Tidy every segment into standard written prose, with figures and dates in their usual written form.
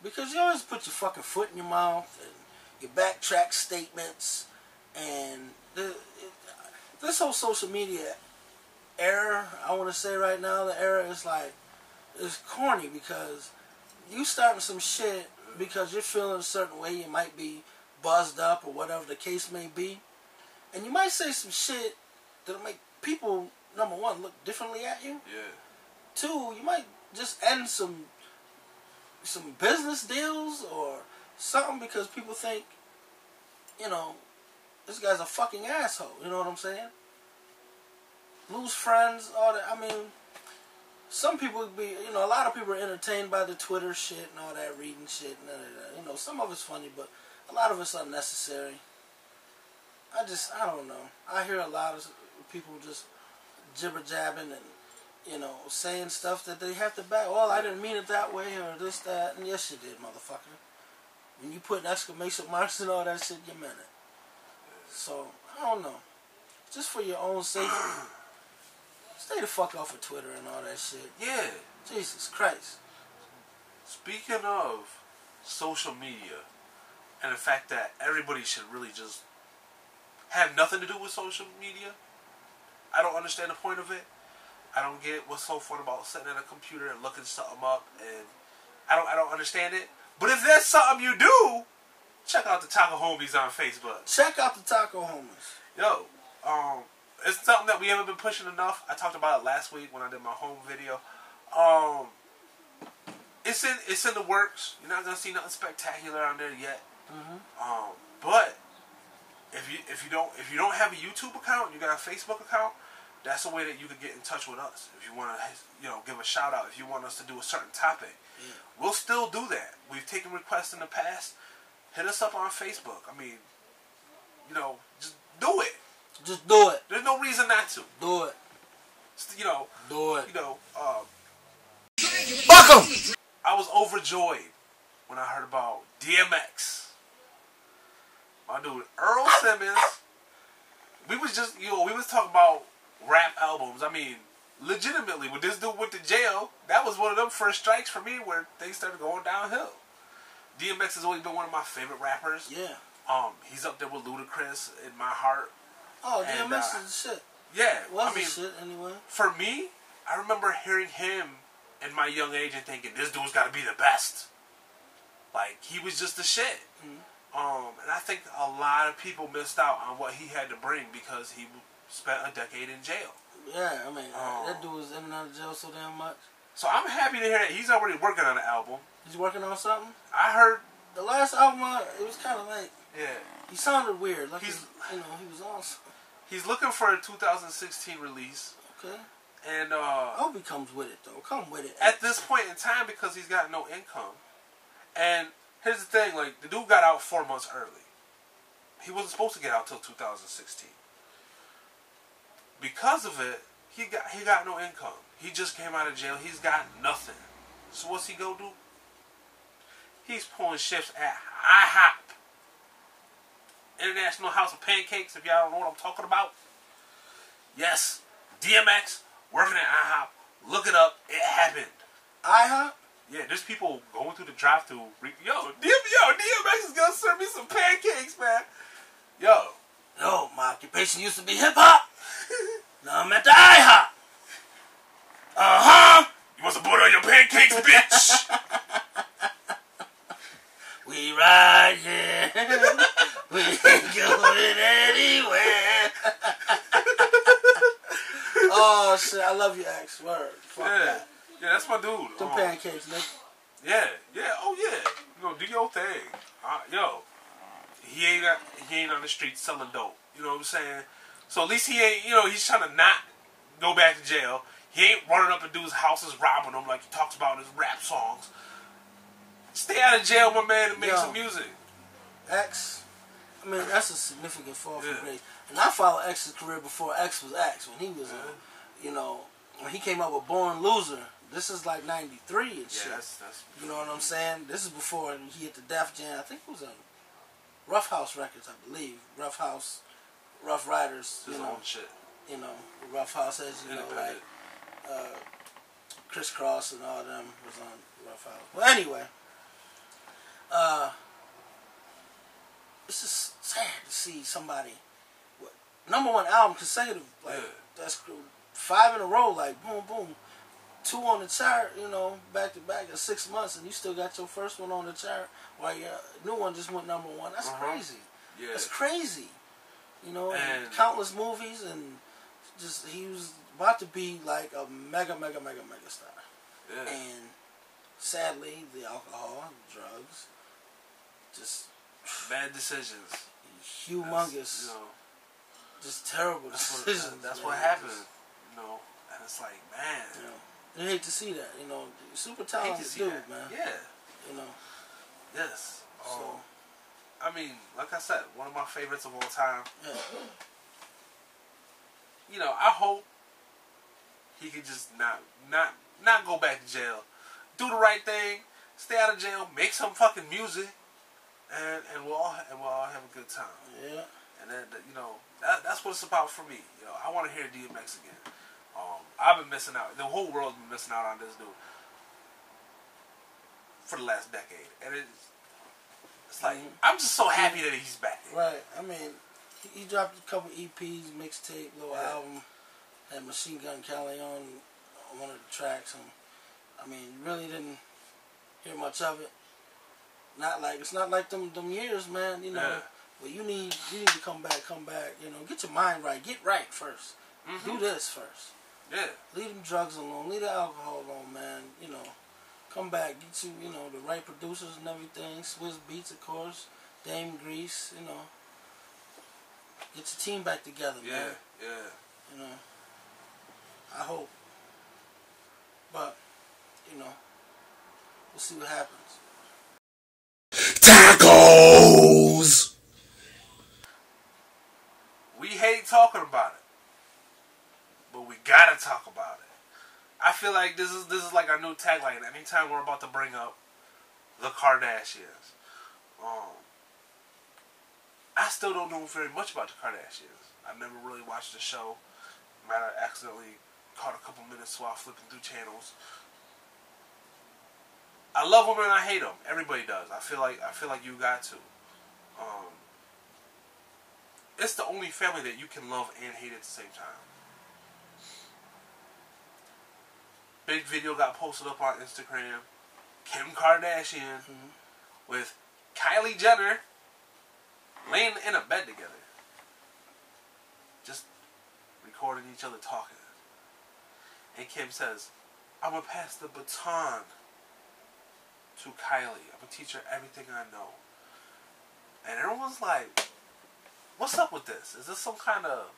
Because you always put your fucking foot in your mouth and you backtrack statements, and this whole social media era, I want to say right now, the era is like, it's corny because you starting some shit because you're feeling a certain way, you might be buzzed up or whatever the case may be, and you might say some shit that'll make people, number one, look differently at you. Yeah. Two, you might just end some business deals or something because people think, you know, this guy's a fucking asshole. You know what I'm saying? Lose friends, all that. I mean, some people would be, you know, a lot of people are entertained by the Twitter shit and all that, reading shit and that. You know, some of it's funny, but a lot of it's unnecessary. I don't know. I hear a lot of people just jibber jabbing and, you know, saying stuff that they have to back. Well, I didn't mean it that way or this, that. And yes, you did, motherfucker. When you put exclamation marks and all that shit, you meant it. So, I don't know. Just for your own safety, stay the fuck off of Twitter and all that shit. Yeah. Jesus Christ. Speaking of social media and the fact that everybody should really just have nothing to do with social media, I don't understand the point of it. I don't get what's so fun about sitting at a computer and looking something up, and I don't understand it. But if that's something you do, check out the Taco Homies on Facebook. Check out the Taco Homies. Yo, it's something that we haven't been pushing enough. I talked about it last week when I did my home video. It's in the works. You're not gonna see nothing spectacular on there yet. Mm-hmm. But if you don't have a YouTube account, you got a Facebook account. That's a way that you can get in touch with us. If you want to, you know, give a shout out. If you want us to do a certain topic, we'll still do that. We've taken requests in the past. Hit us up on Facebook. I mean, you know, just do it. Just do it. There's no reason not to. Do it. You know. Do it. You know. Fuck 'em! I was overjoyed when I heard about DMX. My dude Earl Simmons. We was just, you know, we was talking about rap albums. I mean, legitimately, when this dude went to jail, that was one of them first strikes for me where things started going downhill. DMX has always been one of my favorite rappers. Yeah. He's up there with Ludacris in my heart. Oh, and, DMX is the shit. Yeah. Was the shit anyway. For me, I remember hearing him in my young age and thinking, this dude's got to be the best. Like, he was just the shit. Mm-hmm. And I think a lot of people missed out on what he had to bring because he spent a decade in jail. Yeah, I mean, that dude was in and out of jail so damn much. So I'm happy to hear that he's already working on an album. He's working on something? I heard the last album, it was kind of like, yeah, he sounded weird. Like he's, you know, he was awesome. He's looking for a 2016 release. Okay. And I hope he comes with it though. Come with it. At this point in time, because he's got no income. And here's the thing, like, the dude got out 4 months early. He wasn't supposed to get out till 2016. Because of it, he got no income. He just came out of jail. He's got nothing. So what's he go do? He's pulling shifts at IHOP. International House of Pancakes, if y'all don't know what I'm talking about. Yes, DMX working at IHOP. Look it up. It happened. IHOP? Yeah, there's people going through the drive-thru. DMX is gonna serve me some pancakes, man. Yo, my occupation used to be hip-hop. Now I'm at the IHOP. Uh-huh. You want some butter on your pancakes, bitch? We ride here. We ain't going anywhere. Oh, shit. I love you, X. Word. Fuck that. Yeah, that's my dude. Them pancakes, Nick. Yeah. Oh, yeah. You know, do your thing. Yo, he ain't on the street selling dope. You know what I'm saying? So at least he ain't, you know, he's trying to not go back to jail. He ain't running up in dudes' houses robbing them like he talks about in his rap songs. Stay out of jail, my man, and make some music. X, I mean, that's a significant fall from grace. And I followed X's career before X was X. When he was, you know, when he came up with Born Loser. This is like 93 and shit. That's you know what I'm saying? This is before he hit the Def Jam. I think it was on Rough House Records, I believe. Rough House, Rough Riders. His own shit. You know, Rough House has, you know, like Criss Cross and all them was on Rough House. Well, anyway, see somebody, what, #1 album consecutive, like that's 5 in a row, like boom, boom, 2 on the chart, you know, back to back in 6 months, and you still got your first one on the chart while your new one just went #1. That's crazy. Yeah. That's crazy. You know, and countless movies, and just he was about to be like a mega star. Yeah. And sadly, the alcohol, drugs, just bad decisions, humongous, just terrible decisions. That's what happened, you know. And it's like, man, you know, you hate to see that, you know. Super talented dude, man. Yeah, you know. Yes. So, I mean, like I said, one of my favorites of all time. Yeah. You know, I hope he could just not go back to jail. Do the right thing, stay out of jail, make some fucking music, and we'll all have a good time. Yeah. And then, you know, that's what it's about for me. You know, I want to hear DMX again. I've been missing out. The whole world's been missing out on this dude for the last decade, and it's like I'm just so happy that he's back. Right. I mean, he dropped a couple EPs, mixtape, little album, had Machine Gun Kelly on one of the tracks, and I mean, you really didn't hear much of it. It's not like them years, man. You know, where you need to come back. You know, get your mind right, get right first. Do this first. Yeah. Leave them drugs alone. Leave the alcohol alone, man. You know, come back. Get you know, the right producers and everything. Swiss Beats, of course. Dame Grease. You know, get your team back together, man. Yeah. You know, I hope. But, you know, we'll see what happens. Tacos! We hate talking about it, but we gotta talk about it. I feel like this is like our new tagline. Anytime we're about to bring up the Kardashians, I still don't know very much about the Kardashians. I've never really watched the show. Might have accidentally caught a couple minutes while flipping through channels. I love them and I hate them. Everybody does. I feel like you got to. It's the only family that you can love and hate at the same time. Big video got posted up on Instagram. Kim Kardashian with Kylie Jenner laying in a bed together, just recording each other talking. And Kim says, "I'm gonna pass the baton to Kylie. I'm gonna teach her everything I know." And everyone's like, what's up with this? Is this some kind of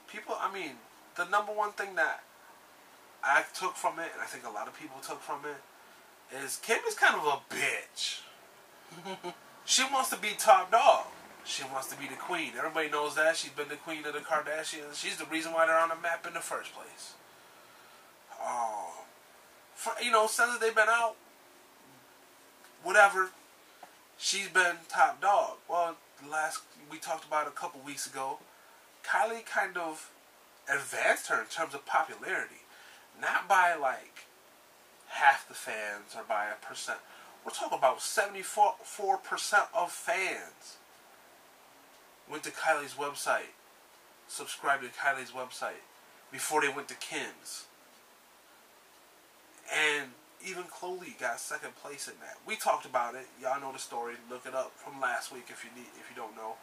people? I mean, the #1 thing that I took from it, and I think a lot of people took from it, is Kim is kind of a bitch. She wants to be top dog. She wants to be the queen. Everybody knows that. She's been the queen of the Kardashians. She's the reason why they're on the map in the first place. You know, since they've been out, whatever, she's been top dog. Well, we talked about a couple weeks ago, Kylie kind of advanced her in terms of popularity. Not by like half the fans or by a percent. We're talking about 74% of fans went to Kylie's website, subscribed to Kylie's website before they went to Kim's. And even Chloe got second place in that. We talked about it. Y'all know the story. Look it up from last week if you don't know.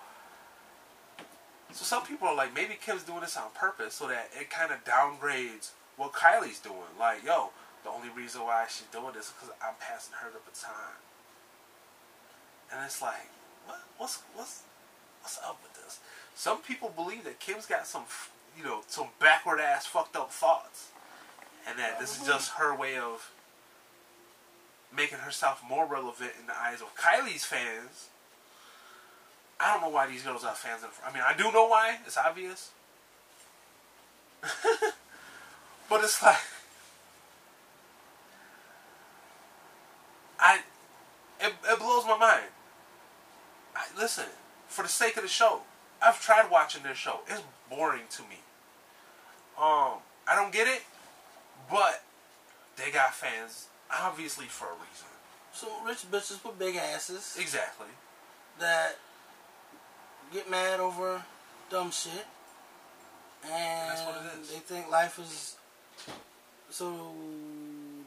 So some people are like, maybe Kim's doing this on purpose so that it kind of downgrades what Kylie's doing. Like, yo, the only reason why she's doing this is because I'm passing her the baton. And it's like, what's up with this? Some people believe that Kim's got some backward ass fucked up thoughts, and that this is just her way of making herself more relevant in the eyes of Kylie's fans. I don't know why these girls have fans. I mean, I do know why. It's obvious. But it's like, it blows my mind. Listen, for the sake of the show, I've tried watching their show. It's boring to me. I don't get it, but they got fans, obviously, for a reason. So rich bitches with big asses. Exactly. That get mad over dumb shit. And that's what it is. they think life is so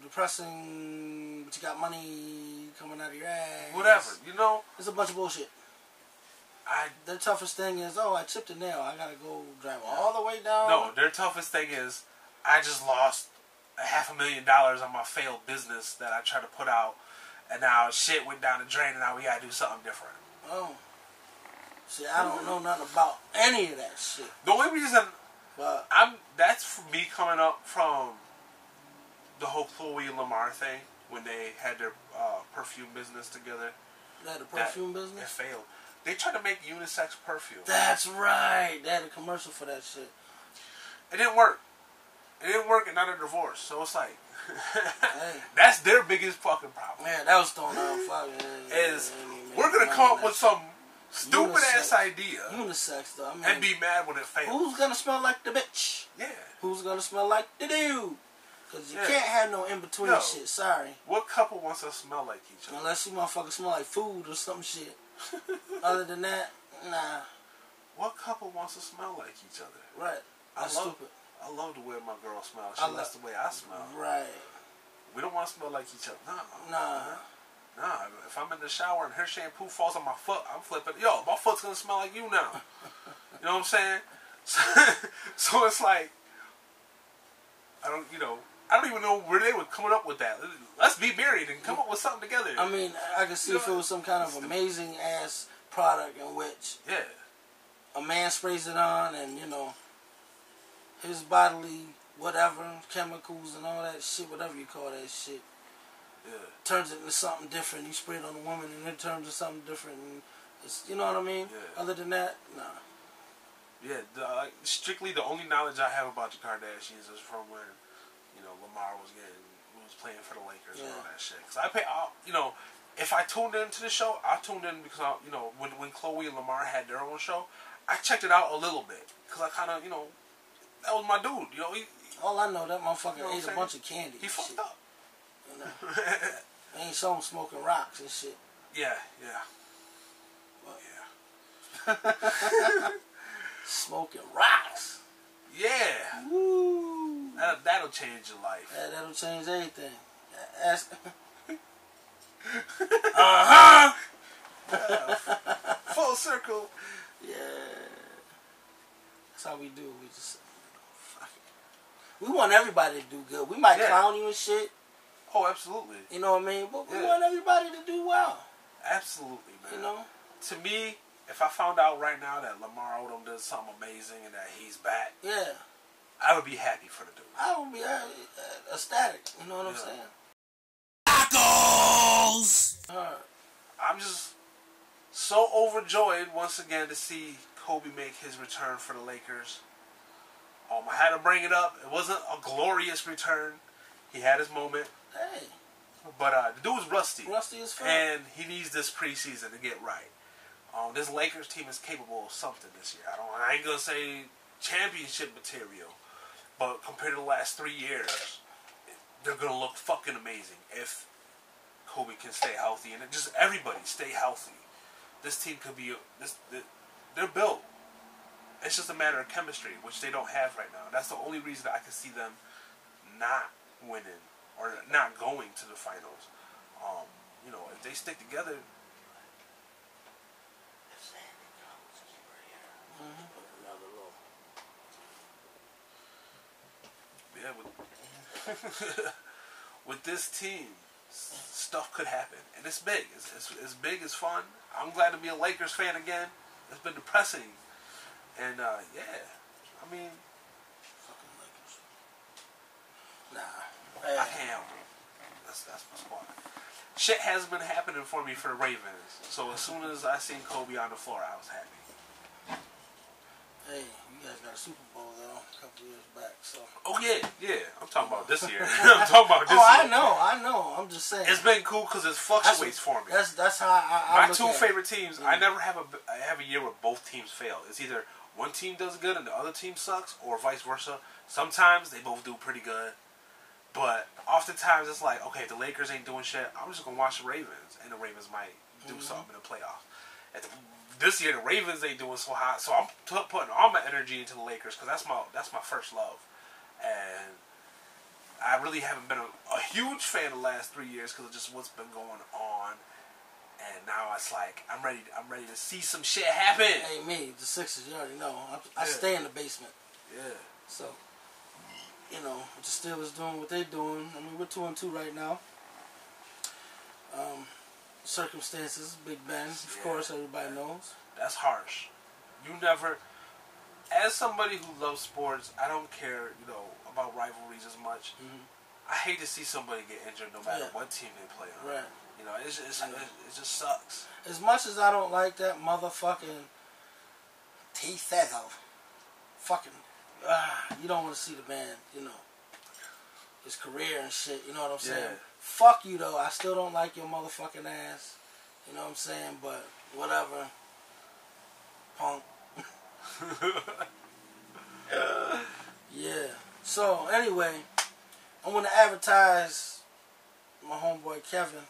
depressing, but you got money coming out of your ass. Whatever, you know. It's a bunch of bullshit. Their toughest thing is, oh, I chipped a nail. I gotta go drive all the way down. No, their toughest thing is, I just lost $500,000 on my failed business that I tried to put out, and now shit went down the drain, and now we gotta do something different. Oh. See, I don't know nothing about any of that shit. The only reason But that's for me coming up from the whole Chloe and Lamar thing when they had their perfume business together. they had a perfume business? It failed. They tried to make unisex perfume. That's right. They had a commercial for that shit. It didn't work. It didn't work, and now they're divorced. So it's like, Hey. that's their biggest fucking problem. Man, that was thrown out. We're gonna come up with some stupid ass idea Unisex, though. I mean, and be mad when it fails. who's gonna smell like the bitch? Yeah. Who's gonna smell like the dude? Because you can't have no in between shit. Sorry. What couple wants to smell like each other? Unless you motherfuckers smell like food or some shit. Other than that, nah. What couple wants to smell like each other? Right. That's stupid. I love the way my girl smells. She loves the way I smell. Right. We don't want to smell like each other. Nah. If I'm in the shower and her shampoo falls on my foot, I'm flipping. Yo, my foot's gonna smell like you now. You know what I'm saying? So it's like, I don't even know where they were coming up with that. Let's be married and come up with something together. I mean, I could see if it was some kind of amazing ass product in which a man sprays it on and, his bodily whatever, chemicals and all that shit, whatever you call that shit, turns it into something different. You spray it on a woman and it turns into something different. And it's, you know what I mean? Yeah. Other than that, nah. Yeah, strictly the only knowledge I have about the Kardashians is from when, Lamar was playing for the Lakers and all that shit. Cause if I tuned into the show, I tuned in because when Chloe and Lamar had their own show, I checked it out a little bit because I kind of that was my dude. All I know, that motherfucker ate a bunch of candy. He fucked up. Ain't show him smoking rocks and shit. Yeah. Smoking rocks. Yeah. Woo. That'll change your life. That'll change everything. Full circle. Yeah. That's how we do. We just fuck it. We want everybody to do good. We might clown you and shit. Oh, absolutely. You know what I mean? But we want everybody to do well. Absolutely, man. To me, if I found out right now that Lamar Odom does something amazing and that he's back, I would be happy for the dude. I would be ecstatic. You know what I'm saying? Tacos! I'm just so overjoyed once again to see Kobe make his return for the Lakers. I had to bring it up. It wasn't a glorious return. He had his moment. Hey. But the dude was rusty. Rusty as fuck. And he needs this preseason to get right. This Lakers team is capable of something this year. I ain't going to say championship material. But compared to the last 3 years, they're going to look fucking amazing if Kobe can stay healthy. And just everybody stay healthy. This team could be... They're built. It's just a matter of chemistry, which they don't have right now. That's the only reason I can see them not winning or not going to the finals. If they stick together... with this team, stuff could happen, and it's big. It's big. It's fun. I'm glad to be a Lakers fan again. It's been depressing, and I mean, fucking Lakers. Nah, I can't help it. That's my squad. Shit hasn't been happening for me for the Ravens, so as soon as I seen Kobe on the floor, I was happy. Hey, you guys got a Super Bowl though a couple years back, so. Oh yeah. I'm talking about this year. I'm talking about this year. I know. I'm just saying. It's been cool because it fluctuates for me. That's how I my two favorite teams. I never have a year where both teams fail. It's either one team does good and the other team sucks, or vice versa. Sometimes they both do pretty good, but oftentimes it's like, okay, if the Lakers ain't doing shit, I'm just gonna watch the Ravens, and the Ravens might do something in the playoffs. This year the Ravens ain't doing so hot, so I'm putting all my energy into the Lakers because that's my first love, and I really haven't been a huge fan the last 3 years because of just what's been going on, and now it's like I'm ready to see some shit happen. Hey, me, the Sixers, you already know. I stay in the basement. Yeah. So, you know, the Steelers doing what they're doing. I mean, we're 2-2 right now. Circumstances, Big Ben, of course, everybody knows. That's harsh. You never, as somebody who loves sports, I don't care, about rivalries as much. Mm-hmm. I hate to see somebody get injured no matter what team they play on. Right. It just sucks. As much as I don't like that motherfucking T-Feather, fucking, you don't want to see the man, his career and shit, you know what I'm saying? Yeah. Fuck you, though. I still don't like your motherfucking ass. You know what I'm saying? But whatever. Punk. Yeah. So, anyway, I'm going to advertise my homeboy Kevin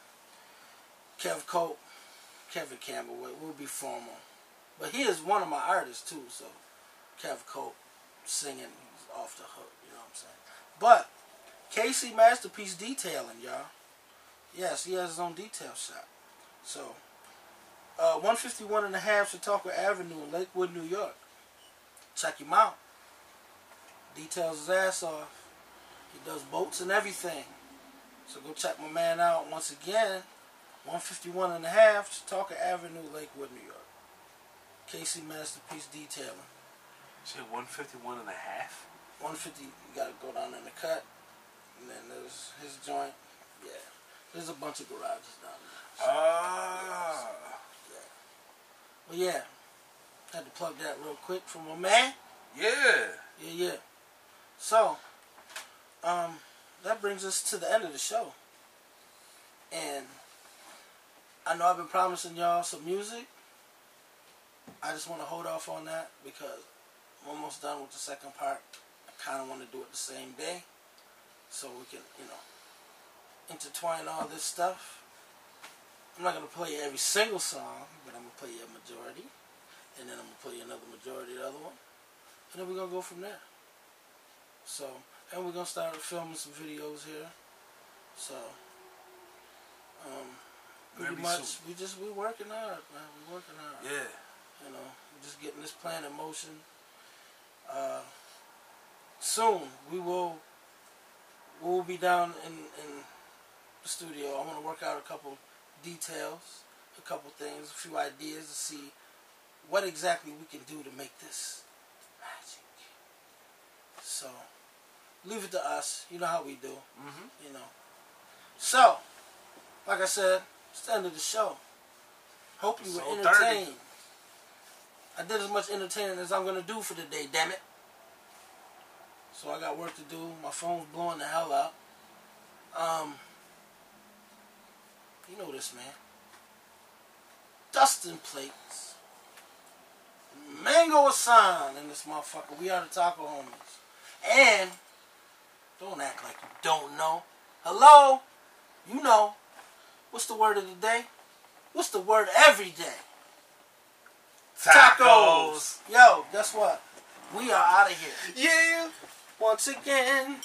Cope. Kevin Campbell. We'll be formal. But he is one of my artists, too. So, Kevin Cope singing. He's off the hook. You know what I'm saying? But KC Masterpiece Detailing, y'all. Yes, he has his own detail shop. So, 151 and a half Chautauqua Avenue in Lakewood, New York. Check him out. Details his ass off. He does boats and everything. So go check my man out once again. 151 and a half Chautauqua Avenue, Lakewood, New York. KC Masterpiece Detailing. You say 151 and a half? 150, you gotta go down in the cut. And then there's his joint. Yeah. There's a bunch of garages down there. Ah. Yeah. Well, yeah. Had to plug that real quick for my man. Yeah. Yeah. So, that brings us to the end of the show. And I know I've been promising y'all some music. I just want to hold off on that because I'm almost done with the second part. I kind of want to do it the same day so we can, intertwine all this stuff. I'm not going to play every single song, but I'm going to play a majority. And then I'm going to play another majority of the other one. And then we're going to go from there. So, and we're going to start filming some videos here. So, pretty much, we're working hard, man. We're working hard. Yeah. We're just getting this plan in motion. Soon, we'll be down in the studio. I want to work out a couple details, a couple things, a few ideas to see what exactly we can do to make this magic. So, leave it to us. You know how we do. Mm-hmm. So, like I said, it's the end of the show. Hope you were entertained. 30. I did as much entertaining as I'm going to do for the day, damn it. So I got work to do. My phone's blowing the hell up. You know this, man. Dustin Plates. Mango Asan in this motherfucker. We are the Taco Homies. And don't act like you don't know. Hello? You know. What's the word of the day? What's the word every day? Tacos. Yo, guess what? We are out of here. Yeah. Once again.